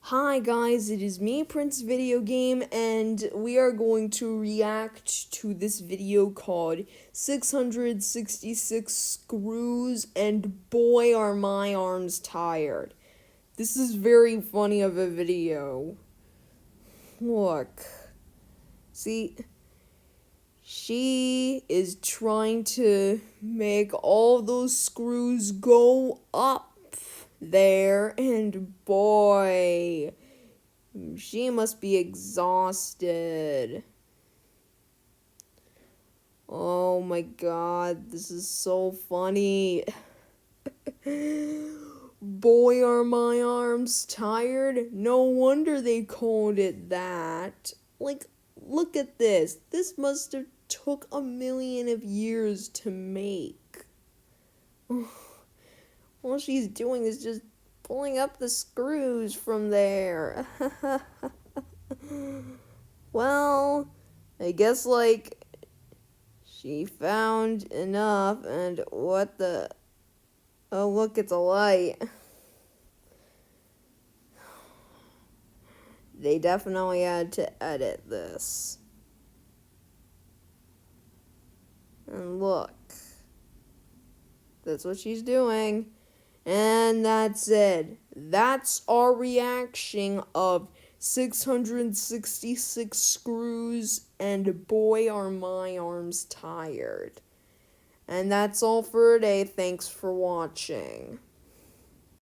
Hi guys, it is me, Prince Video Game, and we are going to react to this video called 666 Screws and Boy Are My Arms Tired. This is very funny of a video. Look. See, she is trying to make all those screws go up there, and boy, she must be exhausted. Oh my god, this is so funny. Boy, are my arms tired? No wonder they called it that. Like, look at this. This must have took 1,000,000 of years to make. All she's doing is just pulling up the screws from there. Well, I guess, she found enough, and what the... Oh, look, it's a light. They definitely had to edit this. And look. That's what she's doing. And that's it. That's our reaction of 666 screws and boy are my arms tired. And that's all for today. Thanks for watching.